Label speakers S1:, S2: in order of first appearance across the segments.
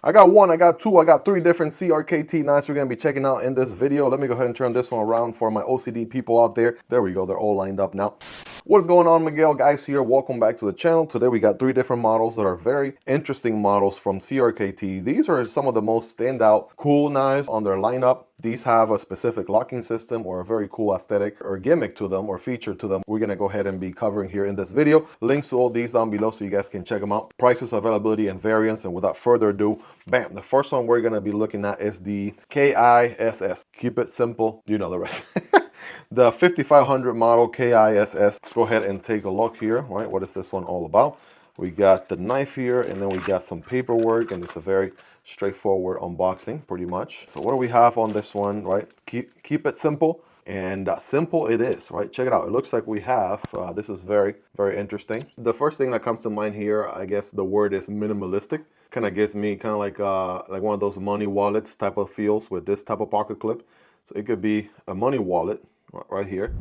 S1: I got one, I got two, I got three different CRKT knives we're going to be checking out in this video. Let me go ahead and turn this one around for my OCD people out there. There we go, they're all lined up now. What is going on, Miguel guys here? Welcome back to the channel. Today we got three different models that are very interesting models from CRKT. These are some of the most standout cool knives on their lineup. These have a specific locking system or a very cool aesthetic or gimmick to them or feature to them. We're going to go ahead and be covering here in this video. Links to all these down below so you guys can check them out. Prices, availability, and variants. And without further ado, bam, the first one we're going to be looking at is the KISS. Keep it simple, you know the rest. The 5500 model KISS. Let's go ahead and take a look here, right? What is this one all about? We got the knife here, and then we got some paperwork, and it's a very straightforward unboxing, pretty much. So what do we have on this one, right? Keep it simple, and simple it is, right? Check it out. It looks like we have, this is very, very interesting. The first thing that comes to mind here, I guess the word is minimalistic. Kind of gives me kind of like one of those money wallets type of feels with this type of pocket clip. So it could be a money wallet right here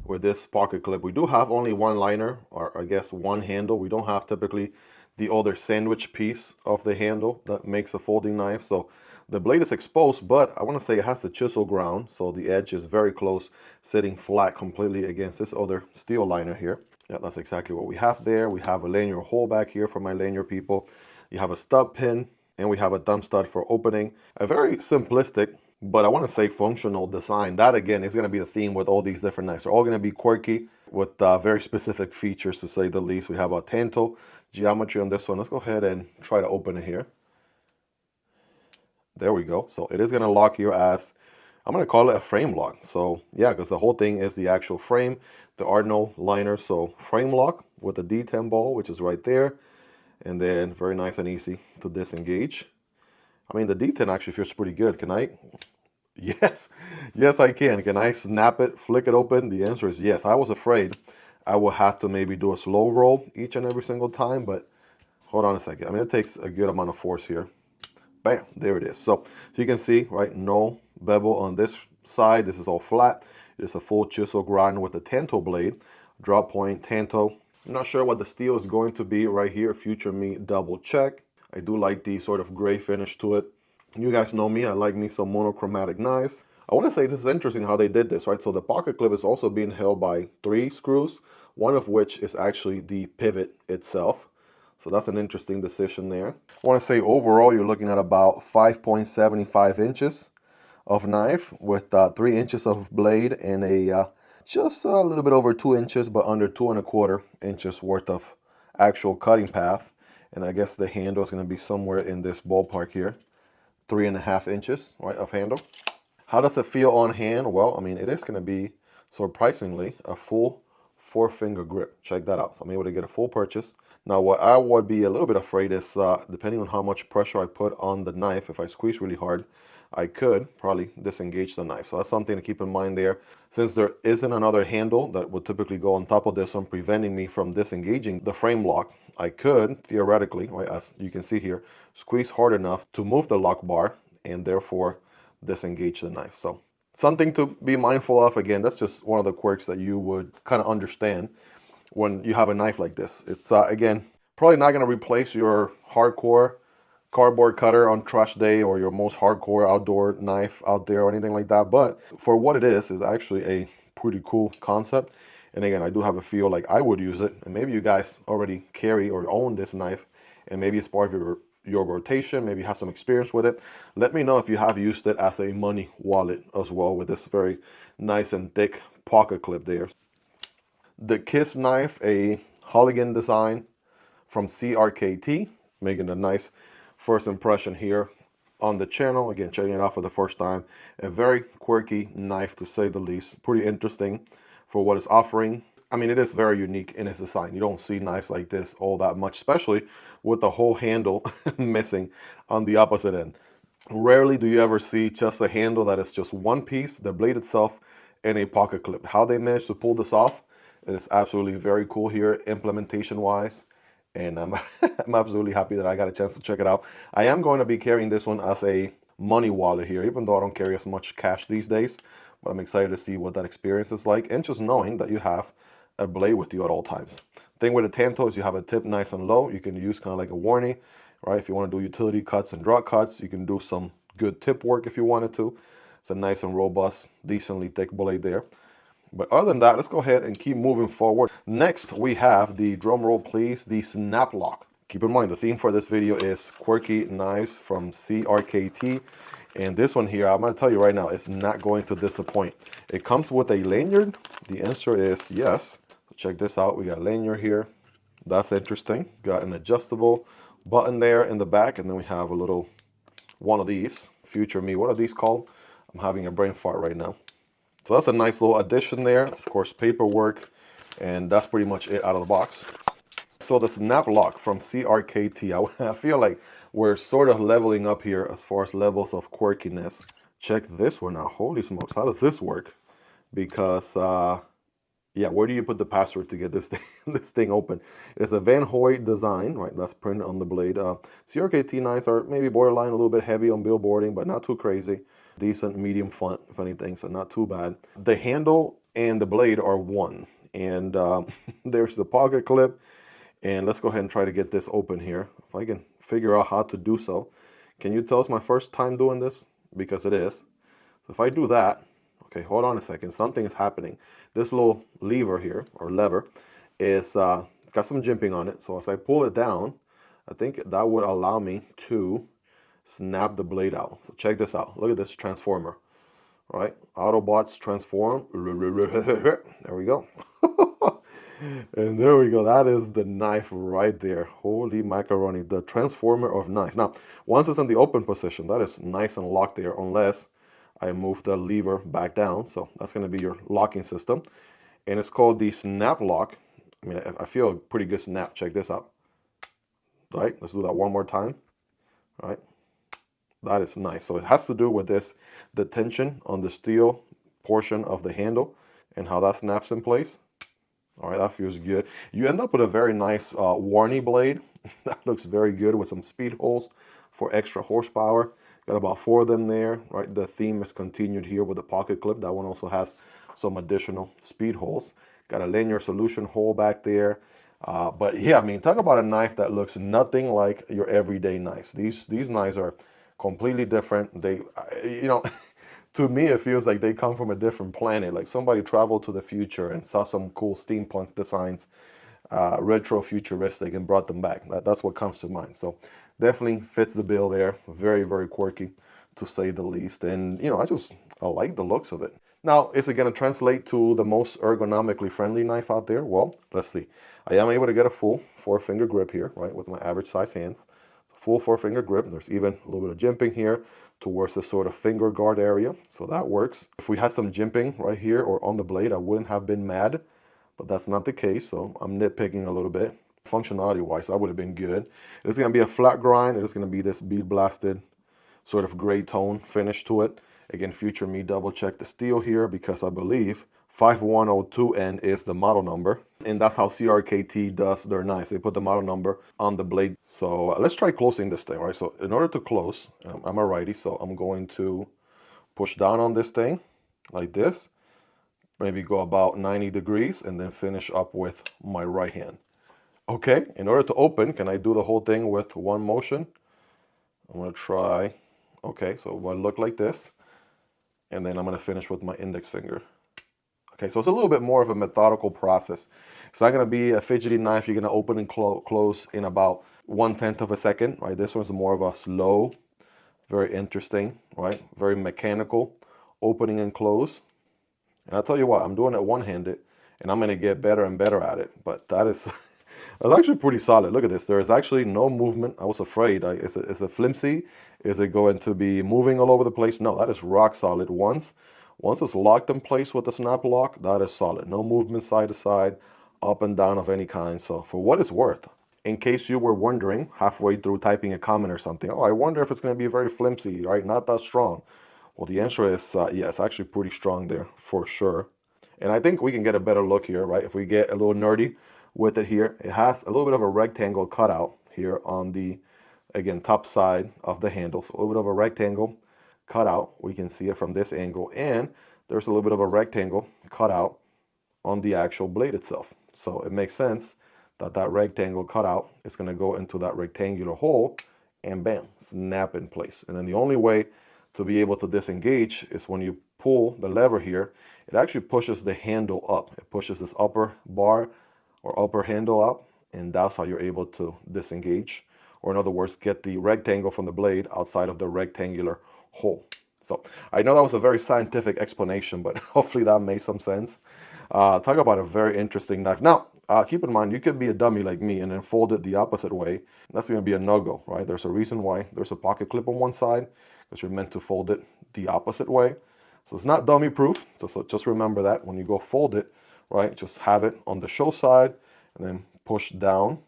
S1: with this pocket clip. We do have only one liner, or I guess one handle. We don't have typically the other sandwich piece of the handle that makes a folding knife. So the blade is exposed, but I want to say it has the chisel ground, so the edge is very close, sitting flat completely against this other steel liner here. Yeah, that's exactly what we have there. We have a lanyard hole back here for my lanyard people. You have a stub pin, and we have a thumb stud for opening. A very simplistic, but I want to say functional design. That again is going to be the theme with all these different knives. They're all going to be quirky with very specific features, to say the least. We have a tanto geometry on this one. Let's go ahead and try to open it here. There we go. So it is going to lock here as, I'm going to call it a frame lock. So yeah, because the whole thing is the actual frame. There are no liners, so frame lock with the D10 ball, which is right there. And then very nice and easy to disengage. I mean, the D10 actually feels pretty good. Can I? Yes. Yes, I can. Can I snap it, flick it open? The answer is yes. I was afraid I will have to maybe do a slow roll each and every single time, but hold on a second. I mean, it takes a good amount of force here. Bam, there it is. So you can see, right, no bevel on this side. This is all flat. It's a full chisel grind with a tanto blade, drop point tanto. I'm not sure what the steel is going to be right here. Future me, double check. I do like the sort of gray finish to it. You guys know me, I like me some monochromatic knives. I want to say this is interesting how they did this, right? So the pocket clip is also being held by 3 screws, one of which is actually the pivot itself. So that's an interesting decision there. I want to say overall you're looking at about 5.75 inches of knife with 3 inches of blade and a just a little bit over 2 inches, but under 2¼ inches worth of actual cutting path. And I guess the handle is going to be somewhere in this ballpark here. 3½ inches, right, of handle. How does it feel on hand? Well, I mean, it is going to be surprisingly a full 4-finger grip. Check that out. So I'm able to get a full purchase. Now, what I would be a little bit afraid is, depending on how much pressure I put on the knife, if I squeeze really hard, I could probably disengage the knife. So that's something to keep in mind there. Since there isn't another handle that would typically go on top of this one, preventing me from disengaging the frame lock, I could theoretically, right, as you can see here, squeeze hard enough to move the lock bar and therefore disengage the knife. So something to be mindful of. Again, that's just one of the quirks that you would kind of understand when you have a knife like this. It's again, probably not going to replace your hardcore cardboard cutter on trash day or your most hardcore outdoor knife out there or anything like that, but for what it is actually a pretty cool concept. And again, I do have a feel like I would use it, and maybe you guys already carry or own this knife, and maybe it's part of your rotation, maybe you have some experience with it. Let me know if you have used it as a money wallet as well, with this very nice and thick pocket clip there. The KISS knife, a Hooligan design from CRKT, making a nice first impression here on the channel. Again, checking it out for the first time. A very quirky knife, to say the least. Pretty interesting for what it's offering. I mean, it is very unique in its design. You don't see knives like this all that much, especially with the whole handle missing on the opposite end. Rarely do you ever see just a handle that is just one piece, the blade itself, and a pocket clip. How they managed to pull this off, it is absolutely very cool here, implementation-wise. And I'm absolutely happy that I got a chance to check it out. I am going to be carrying this one as a money wallet here, even though I don't carry as much cash these days. But I'm excited to see what that experience is like, and just knowing that you have a blade with you at all times. Thing with the tanto is you have a tip nice and low. You can use kind of like a warning right? If you want to do utility cuts and draw cuts, you can do some good tip work if you wanted to. It's a nice and robust, decently thick blade there. But other than that, let's go ahead and keep moving forward. Next, we have the, drum roll please, the snap lock. Keep in mind, the theme for this video is quirky knives from CRKT. And this one here, I'm going to tell you right now, it's not going to disappoint. It comes with a lanyard. The answer is yes. Check this out. We got a lanyard here. That's interesting. Got an adjustable button there in the back. And then we have a little one of these. Future me, what are these called? I'm having a brain fart right now. So that's a nice little addition there. Of course, paperwork. And that's pretty much it out of the box. So the snap lock from CRKT, I feel like we're sort of leveling up here as far as levels of quirkiness. Check this one out. Holy smokes, how does this work? Because, yeah, where do you put the password to get this thing open? It's a Van Hoy design, right? That's printed on the blade. CRKT knives are maybe borderline a little bit heavy on billboarding, but not too crazy. Decent medium font, if anything, so not too bad. The handle and the blade are one. And there's the pocket clip. And let's go ahead and try to get this open here. If I can figure out how to do so. Can you tell it's my first time doing this? Because it is. So if I do that, okay, hold on a second. Something is happening. This little lever here, or lever, is it's got some jimping on it. So as I pull it down, I think that would allow me to snap the blade out. So check this out. Look at this transformer. All right, Autobots transform. There we go. And there we go. That is the knife right there. Holy macaroni, the transformer of knife. Now, once it's in the open position, that is nice and locked there, unless I move the lever back down. So that's going to be your locking system. And it's called the snap lock. I mean, I feel a pretty good snap. Check this out. All right, let's do that one more time. All right. That is nice. So it has to do with this, the tension on the steel portion of the handle and how that snaps in place. All right, that feels good. You end up with a very nice Warney blade. That looks very good with some speed holes for extra horsepower. Got about 4 of them there, right? The theme is continued here with the pocket clip. That one also has some additional speed holes. Got a linear solution hole back there. But yeah, I mean, talk about a knife that looks nothing like your everyday knives. These knives are completely different. They, you know, to me, it feels like they come from a different planet. Like somebody traveled to the future and saw some cool steampunk designs, retro futuristic, and brought them back. That's what comes to mind. So definitely fits the bill there. Very, very quirky, to say the least. And, you know, I like the looks of it. Now, is it going to translate to the most ergonomically friendly knife out there? Well, let's see. I am able to get a full 4-finger grip here, right, with my average size hands. Full 4-finger grip. There's even a little bit of jimping here towards the sort of finger guard area. So that works. If we had some jimping right here or on the blade, I wouldn't have been mad, but that's not the case. So I'm nitpicking a little bit. Functionality wise, that would have been good. It's going to be a flat grind. It's going to be this bead blasted sort of gray tone finish to it. Again, future me double check the steel here because I believe 5102N is the model number. And that's how CRKT does their knives. They put the model number on the blade. So let's try closing this thing, right? So in order to close, I'm a righty, so I'm going to push down on this thing like this. Maybe go about 90 degrees and then finish up with my right hand. Okay, in order to open, can I do the whole thing with one motion? I'm going to try. Okay, so it will look like this. And then I'm going to finish with my index finger. Okay, so it's a little bit more of a methodical process. It's not going to be a fidgety knife you're going to open and close in about 1/10 of a second, right? This one's more of a slow, very interesting, right? Very mechanical opening and close. And I'll tell you what, I'm doing it one-handed, and I'm going to get better and better at it. But that is that's actually pretty solid. Look at this. There is actually no movement. I was afraid. Is it flimsy? Is it going to be moving all over the place? No, that is rock solid. Once it's locked in place with the snap lock, that is solid. No movement side to side, up and down of any kind. So for what it's worth, in case you were wondering halfway through typing a comment or something, oh, I wonder if it's going to be very flimsy, right? Not that strong. Well, the answer is yeah, it's actually pretty strong there for sure. And I think we can get a better look here, right? If we get a little nerdy with it here, it has a little bit of a rectangle cutout here on the, again, top side of the handle. So a little bit of a rectangle cutout. We can see it from this angle. And there's a little bit of a rectangle cutout on the actual blade itself. So it makes sense that that rectangle cutout is going to go into that rectangular hole and bam, snap in place. And then the only way to be able to disengage is when you pull the lever here, it actually pushes the handle up. It pushes this upper bar or upper handle up, and that's how you're able to disengage. Or in other words, get the rectangle from the blade outside of the rectangular hole. So I know that was a very scientific explanation, but hopefully that made some sense. Talk about a very interesting knife. Now, keep in mind, you could be a dummy like me and then fold it the opposite way. That's going to be a no-go, right? There's a reason why there's a pocket clip on one side, because you're meant to fold it the opposite way. So it's not dummy proof. So just remember that when you go fold it, right, just have it on the show side and then push down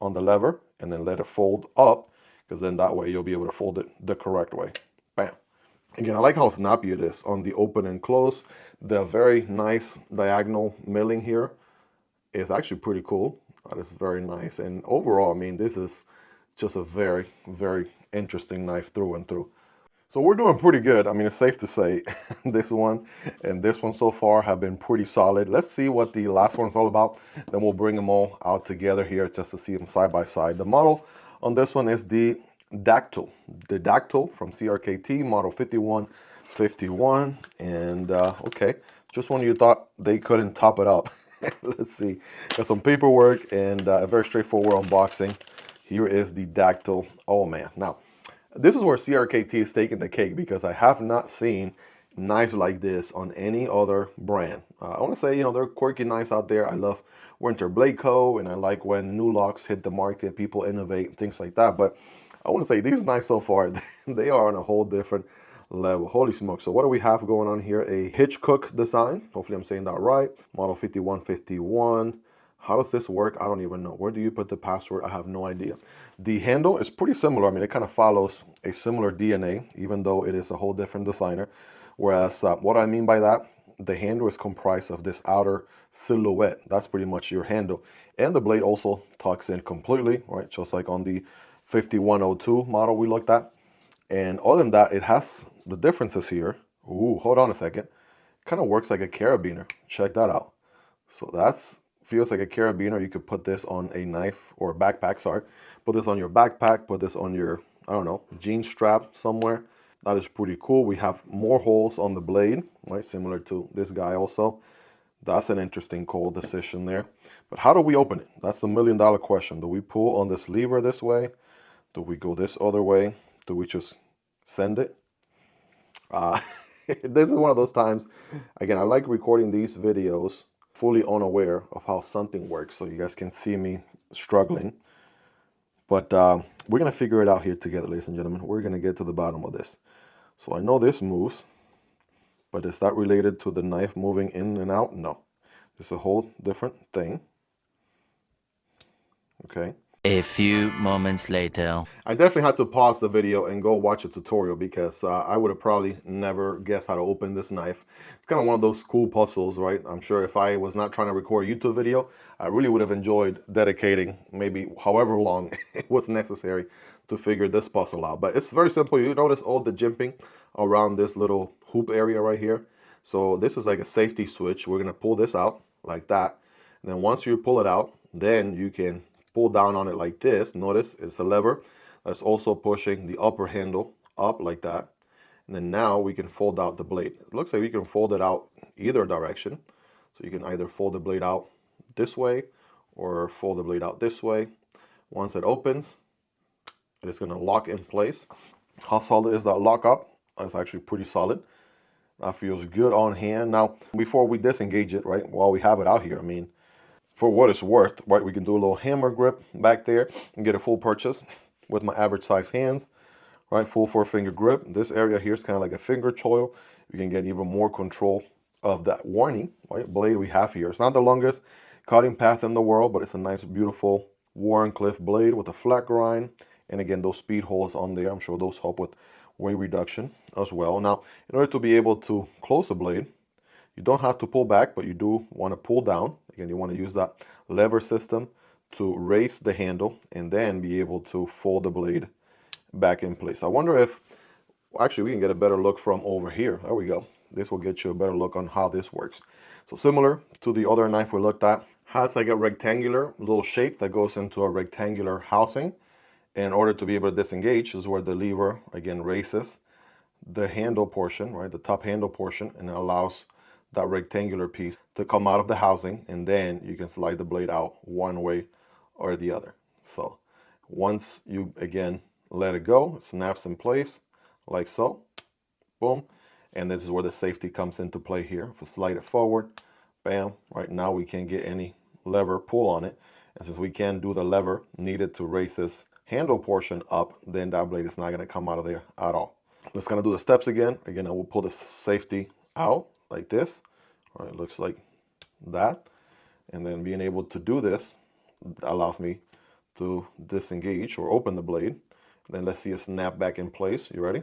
S1: on the lever and then let it fold up, because then that way you'll be able to fold it the correct way. Bam. Again, I like how snappy it is on the open and close. The very nice diagonal milling here is actually pretty cool. That is very nice. And overall, I mean, this is just a very, very interesting knife through and through. So we're doing pretty good. I mean, it's safe to say this one and this one so far have been pretty solid. Let's see what the last one's all about. Then we'll bring them all out together here just to see them side by side. The model on this one is the Daktyl. The Daktyl from CRKT, model 5151. And okay, just when you thought they couldn't top it up. Let's see. Got some paperwork and a very straightforward unboxing. Here is the Daktyl. Oh man. Now, this is where CRKT is taking the cake, because I have not seen knives like this on any other brand. I want to say, you know, there are quirky knives out there. I love Winter Blade Co. and I like when new locks hit the market, people innovate, things like that. But I want to say these knives so far, they are on a whole different level. Holy smokes. So what do we have going on here? A Hitchcock design. Hopefully I'm saying that right. Model 5151. How does this work? I don't even know. Where do you put the password? I have no idea. The handle is pretty similar. I mean, it kind of follows a similar DNA, even though it is a whole different designer. Whereas what I mean by that, the handle is comprised of this outer silhouette. That's pretty much your handle. And the blade also tucks in completely, right? Just like on the 5102 model we looked at. And other than that, it has the differences here. Ooh, hold on a second. Kind of works like a carabiner. Check that out. So that's feels like a carabiner. You could put this on a knife or a backpack, sorry. Put this on your backpack, put this on your, I don't know, jean strap somewhere. That is pretty cool. We have more holes on the blade, right? Similar to this guy also. That's an interesting call decision there. But how do we open it? That's the million-dollar question. Do we pull on this lever this way? Do we go this other way? Do we just send it? This is one of those times, again, I like recording these videos fully unaware of how something works, so you guys can see me struggling. But we're going to figure it out here together, ladies and gentlemen. We're going to get to the bottom of this. So I know this moves, but is that related to the knife moving in and out? No. It's a whole different thing. Okay.
S2: A few moments later.
S1: I definitely had to pause the video and go watch a tutorial, because I would have probably never guessed how to open this knife. It's kind of one of those cool puzzles, right? I'm sure if I was not trying to record a YouTube video, I really would have enjoyed dedicating maybe however long it was necessary to figure this puzzle out. But it's very simple. You notice all the jimping around this little hoop area right here. So this is like a safety switch. We're going to pull this out like that. And then once you pull it out, then you can pull down on it like this. Notice it's a lever that's also pushing the upper handle up like that. And then now we can fold out the blade. It looks like we can fold it out either direction. So you can either fold the blade out this way or fold the blade out this way. Once it opens, it is going to lock in place. How solid is that lock up? It's actually pretty solid. That feels good on hand. Now, before we disengage it, right, while we have it out here, I mean, for what it's worth, right, we can do a little hammer grip back there and get a full purchase with my average size hands, right, full 4-finger grip. This area here is kind of like a finger choil. You can get even more control of that warning, right, blade we have here. It's not the longest cutting path in the world, but it's a nice, beautiful Warncliffe blade with a flat grind. And again, those speed holes on there, I'm sure those help with weight reduction as well. Now, in order to be able to close the blade, you don't have to pull back, but you do want to pull down. Again, you want to use that lever system to raise the handle and then be able to fold the blade back in place. I wonder if, actually, we can get a better look from over here. There we go. This will get you a better look on how this works. So similar to the other knife we looked at, has like a rectangular little shape that goes into a rectangular housing. And in order to be able to disengage is where the lever, again, raises the handle portion, right, the top handle portion, and it allows that rectangular piece to come out of the housing, and then you can slide the blade out one way or the other. So once you, again, let it go, it snaps in place like so, boom, and this is where the safety comes into play here. If we slide it forward, bam, right now we can't get any lever pull on it, and since we can't do the lever needed to raise this handle portion up, then that blade is not going to come out of there at all. Let's kind of do the steps again. Again, I will pull the safety out like this. All right, it looks like that. And then being able to do this allows me to disengage or open the blade. Then let's see it snap back in place. You ready?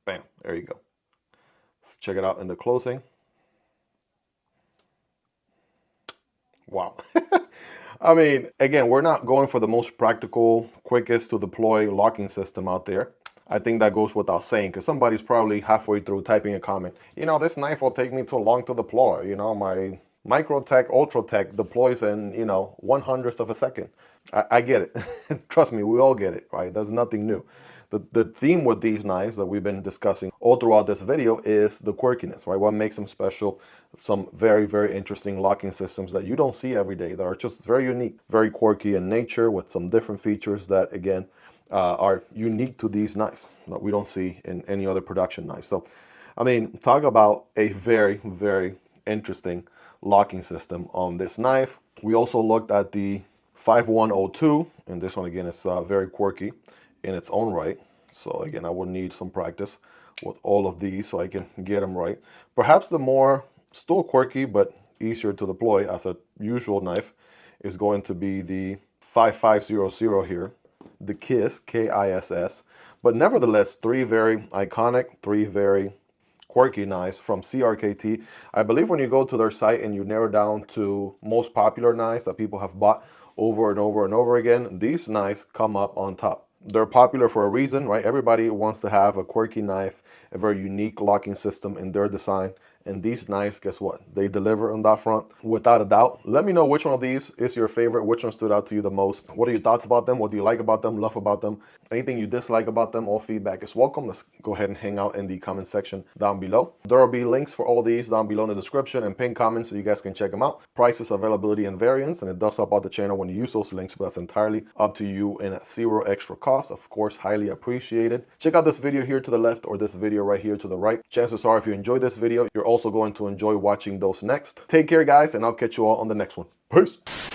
S1: Bam, there you go. Let's check it out in the closing. Wow. I mean, again, we're not going for the most practical, quickest to deploy locking system out there. I think that goes without saying, because somebody's probably halfway through typing a comment. You know, this knife will take me too long to deploy. You know, my Microtech, Ultratech deploys in, 1/100th of a second. I get it. Trust me, we all get it, right? That's nothing new. The theme with these knives that we've been discussing all throughout this video is the quirkiness, right? What makes them special? Some very, very interesting locking systems that you don't see every day that are just very unique, very quirky in nature with some different features that, again, are unique to these knives that we don't see in any other production knife. So, I mean, talk about a very, very interesting locking system on this knife. We also looked at the 5102, and this one, again, is very quirky in its own right. So again, I would need some practice with all of these so I can get them right. Perhaps the more still quirky but easier to deploy as a usual knife is going to be the 5500 here, the KISS, K-I-S-S. But nevertheless, three very iconic, three very quirky knives from CRKT. I believe when you go to their site and you narrow down to most popular knives that people have bought over and over and over again, these knives come up on top. They're popular for a reason, right? Everybody wants to have a quirky knife, a very unique locking system in their design. And these knives, guess what? They deliver on that front without a doubt. Let me know which one of these is your favorite, which one stood out to you the most. What are your thoughts about them? What do you like about them, love about them? Anything you dislike about them, all feedback is welcome. Let's go ahead and hang out in the comment section down below. There will be links for all these down below in the description and pinned comments so you guys can check them out. Prices, availability, and variants, and it does help out the channel when you use those links, but that's entirely up to you and at zero extra cost. Of course, highly appreciated. Check out this video here to the left or this video right here to the right. Chances are if you enjoyed this video, you're also going to enjoy watching those next. Take care, guys, and I'll catch you all on the next one. Peace.